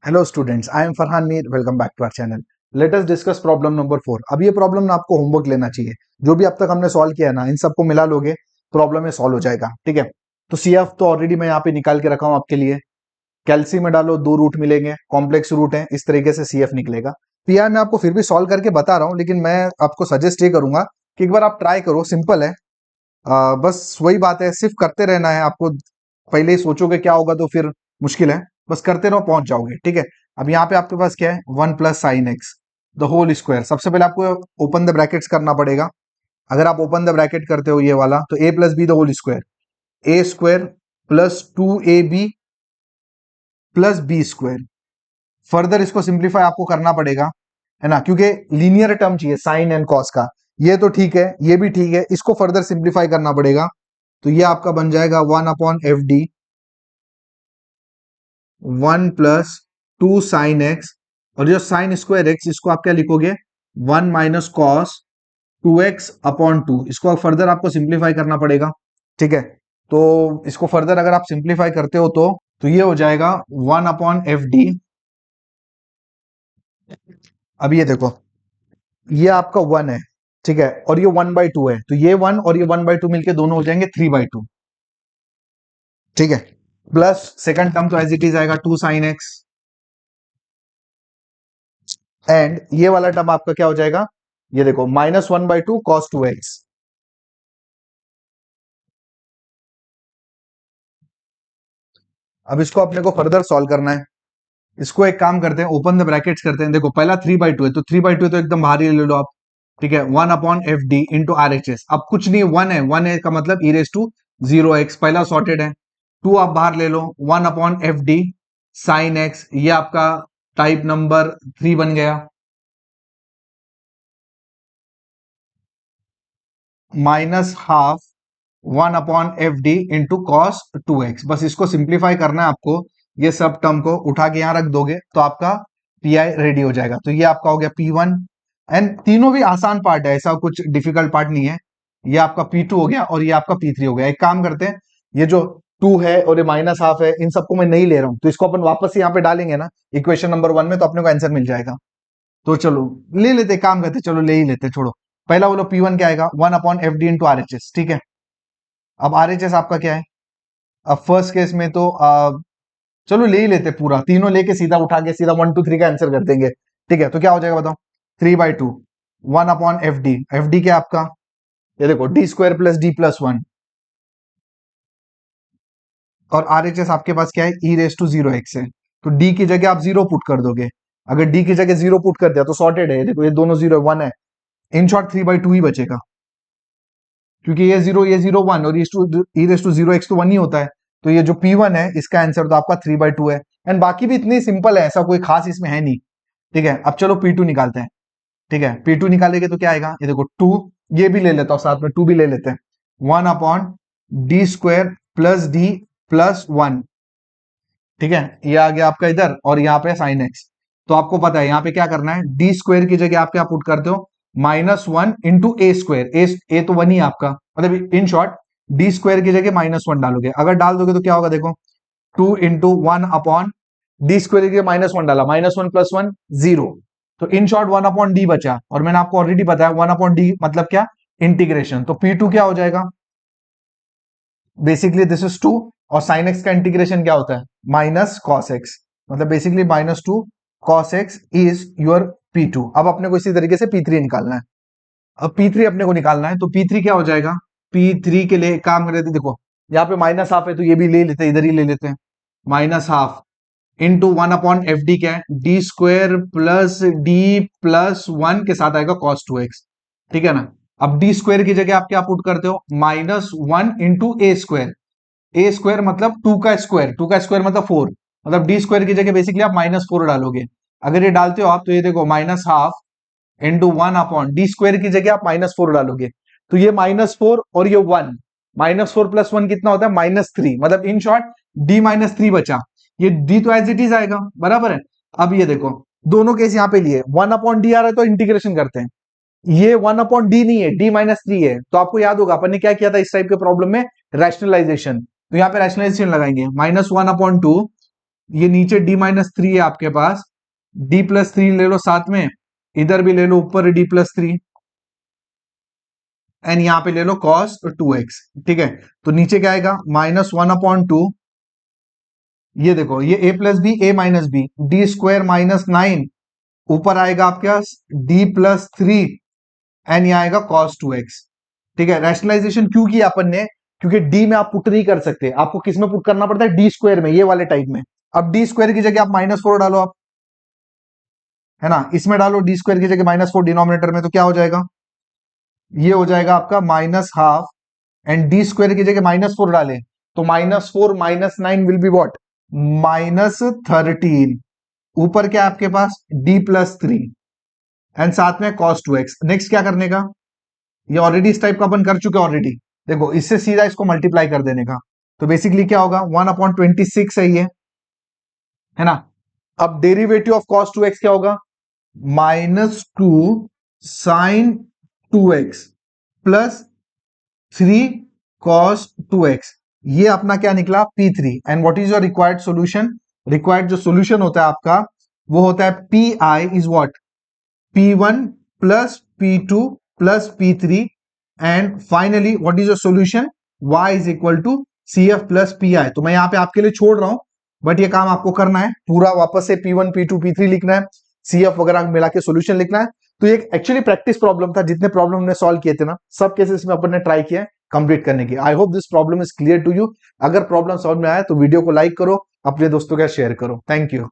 Hello students, I am Farhan Mir. Welcome back to our channel. Let us discuss problem number 4। अब ये problem ना आपको homework लेना चाहिए। जो भी अब तक हमने सॉल्व किया है ना, इन सबको मिला लोगे, प्रॉब्लम में सॉल्व हो जाएगा। ठीक है, तो सीएफ तो ऑलरेडी मैं यहाँ पे निकाल के रखा हूँ आपके लिए। कैलसी में डालो, दो रूट मिलेंगे, कॉम्प्लेक्स रूट है, इस तरीके से सीएफ निकलेगा। पीआर मैं आपको फिर भी सॉल्व करके बता रहा हूँ, लेकिन मैं आपको सजेस्ट ये करूंगा कि एक बार आप ट्राई करो। सिंपल है। बस वही बात है, सिर्फ करते रहना है आपको। पहले ही सोचोगे क्या होगा तो फिर मुश्किल है। बस करते रहो, पहुंच जाओगे। ठीक है, अब यहाँ पे आपके पास क्या है, 1 + sin x the whole square. सबसे पहले आपको ओपन द ब्रैकेट्स करना पड़ेगा। अगर आप ओपन द ब्रैकेट करते हो ये वाला, तो a + b the whole square, a square plus 2ab plus b square. Further इसको सिंप्लीफाई आपको करना पड़ेगा, है ना, क्योंकि लीनियर टर्म चाहिए साइन एंड कॉस का। ये तो ठीक है, ये भी ठीक है, इसको फर्दर सिंप्लीफाई करना पड़ेगा। तो ये आपका बन जाएगा 1/fd 1 + 2 sin x। और जो साइन स्क्वायर एक्स, इसको आप क्या लिखोगे, 1 - cos 2x/2। इसको फर्दर आपको सिंप्लीफाई करना पड़ेगा। ठीक है, तो इसको फर्दर अगर आप सिंप्लीफाई करते हो तो ये हो जाएगा 1/fd। अब ये देखो, ये आपका 1 है। ठीक है, और ये 1/2 है, तो ये 1 और ये 1/2 मिलके दोनों हो जाएंगे 3/2। ठीक है, प्लस सेकंड टर्म तो एज इट इज आएगा 2 sin x। एंड ये वाला टर्म आपका क्या हो जाएगा, ये देखो, -1/2 cos 2x। अब इसको अपने को फर्दर सॉल्व करना है। इसको एक काम करते हैं, ओपन द ब्रैकेट्स करते हैं। देखो, पहला 3/2 है, तो 3/2 तो एकदम बाहर ही ले लो आप। ठीक है, 1/fd इंटू RHS। अब कुछ नहीं, 1 है का मतलब e⁻0x, पहला सॉर्टेड है। 2 आप बाहर ले लो, 1/fd sin x, ये आपका टाइप नंबर 3 बन गया। -½ 1/fd इंटू कॉस 2x। बस इसको सिंप्लीफाई करना है आपको। ये सब टर्म को उठा के यहां रख दोगे तो आपका पीआई रेडी हो जाएगा। तो ये आपका हो गया P1। एंड तीनों भी आसान पार्ट है, ऐसा कुछ डिफिकल्ट पार्ट नहीं है। ये आपका P2 हो गया और ये आपका P3 हो गया। एक काम करते हैं, ये जो 2 है और ये -½ है, इन सबको मैं नहीं ले रहा हूं, तो इसको अपन वापस से यहाँ पे डालेंगे ना इक्वेशन नंबर 1 में, तो अपने को आंसर मिल जाएगा। तो चलो ले लेते, काम करते, चलो ले ही लेते, छोड़ो। पहला बोलो P1 क्या आएगा, 1/fd इंटू RHS। ठीक है, अब RHS आपका क्या है। अब फर्स्ट केस में तो चलो ले ही लेते पूरा, तीनों लेके सीधा उठा के सीधा 1 2 3 का आंसर कर देंगे। ठीक है, तो क्या हो जाएगा बताओ, 3/2 1/fd। fd क्या है आपका, ये देखो, d² + d+1। और RHS आपके पास क्या है, e⁻0x है। तो d की जगह आप 0 पुट कर दोगे। अगर d की जगह 0 पुट कर दिया तो सॉर्टेड है। देखो, ये दोनों 0 1 है, इन शॉर्ट 3/2 ही बचेगा, क्योंकि ये 0 1 और e⁻0x तो 1 ही होता है। तो ये जो P1 है, इसका आंसर तो आपका 3/2 है। एंड बाकी भी इतनी सिंपल है, ऐसा कोई खास इसमें है नहीं। ठीक है, अब चलो P2 निकालते हैं। ठीक है, P2 निकालेंगे तो क्या आएगा, ये देखो 2, ये भी ले लेता हूं साथ में, 2 भी ले लेते हैं। 1/d² + d+1। ठीक है, ये आ गया आपका इधर, और यहाँ पे sin x। तो आपको पता है यहाँ पे क्या करना है, d² की जगह आप क्या पुट करते हो, -1 इंटू a²। ए तो 1 ही है आपका, मतलब इन शॉर्ट d² की जगह -1 डालोगे। अगर डाल दोगे तो क्या होगा, देखो, 2 इंटू 1/d² की जगह -1 डाला, -1 + 1 0। तो इन शॉर्ट 1/d बचा, और मैंने आपको ऑलरेडी बताया 1/d मतलब क्या, इंटीग्रेशन। तो P2 क्या हो जाएगा, बेसिकली दिस इज 2, और साइन एक्स का इंटीग्रेशन क्या होता है, -cos x। मतलब basically -2 cos x is your P2। अब अपने को इसी तरीके से P3 निकालना है। अब P3 अपने को निकालना है, तो P3 क्या हो जाएगा, P3 के लिए काम कर रहे थे, देखो यहाँ पे -½ है, तो ये भी ले लेते हैं, इधर ही ले लेते हैं। -½ इंटू 1/fd क्या है, d² + d+1 के साथ आएगा cos 2x। ठीक है ना। अब d² की जगह आप क्या पुट करते हो, -1 इंटू a²। मतलब 2 का स्क्वायर, 2 का स्क्वायर मतलब 4। मतलब d² की जगह बेसिकली आप -4 डालोगे। अगर ये डालते हो आप, तो ये देखो, -½ इंटू 1/d² की जगह आप -4 डालोगे, तो ये -4 और ये 1, -4 + 1 कितना होता है, -3। मतलब इन शॉर्ट d-3 बचा। ये d तो एज इट इज आएगा, बराबर है। अब ये देखो, दोनों केस यहाँ पे लिए 1/d आ रहा है, तो इंटीग्रेशन करते हैं। ये 1/d नहीं है, d-3 है। तो आपको याद होगा अपन ने क्या किया था इस टाइप के प्रॉब्लम में, रैशनलाइजेशन। तो यहाँ पे रैशनलाइजेशन लगाएंगे, -1/2 ये नीचे d-3 है आपके पास, d+3 ले लो साथ में, इधर भी ले लो ऊपर d+3 एंड यहां पे ले लो cos 2x। ठीक है, तो नीचे क्या आएगा -1/2, ये देखो ये a plus b a minus b, d² - 9 ऊपर आएगा आपके पास d+3 एंड यहाँ आएगा cos 2x। ठीक है, रैशनलाइजेशन क्यों किया अपन ने, क्योंकि d में आप पुट नहीं कर सकते, आपको किस में पुट करना पड़ता है, d² में, ये वाले टाइप में। अब d² की जगह आप -4 डालो आप, है ना, इसमें डालो d² की जगह -4 डिनोमिनेटर में, तो क्या हो जाएगा, ये हो जाएगा आपका -12 एंड d² की जगह -4 डाले तो -4 - 9 विल बी व्हाट, -13। ऊपर क्या आपके पास d+3 एंड साथ में cos 2x। नेक्स्ट क्या करने का, ये ऑलरेडी इस टाइप का अपन कर चुके हैं ऑलरेडी, देखो इससे सीधा इसको मल्टीप्लाई कर देने का, तो बेसिकली क्या होगा 1/26 है ना। अब डेरिवेटिव ऑफ cos 2x क्या होगा, -2 sin 2x plus 3 cos 2x, ये अपना क्या निकला P3। And what is your required solution, required जो सॉल्यूशन होता है आपका वो होता है Pi is what, P1 plus P2 plus P3 and finally what is your solution, y is equal to CF plus PI। तो मैं यहां पे आपके लिए छोड़ रहा हूं, बट ये काम आपको करना है पूरा, वापस से P1 P2 P3 लिखना है, CF वगैरह मिला के सोल्यूशन लिखना है। तो ये एक्चुअली प्रैक्टिस प्रॉब्लम था, जितने प्रॉब्लम हमने सॉल्व किए थे ना, सब केसेस में अपन ने ट्राई किया कंप्लीट करने की। I hope this problem is clear to you. अगर प्रॉब्लम समझ में आया तो वीडियो को लाइक करो, अपने दोस्तों के साथ शेयर करो। Thank you.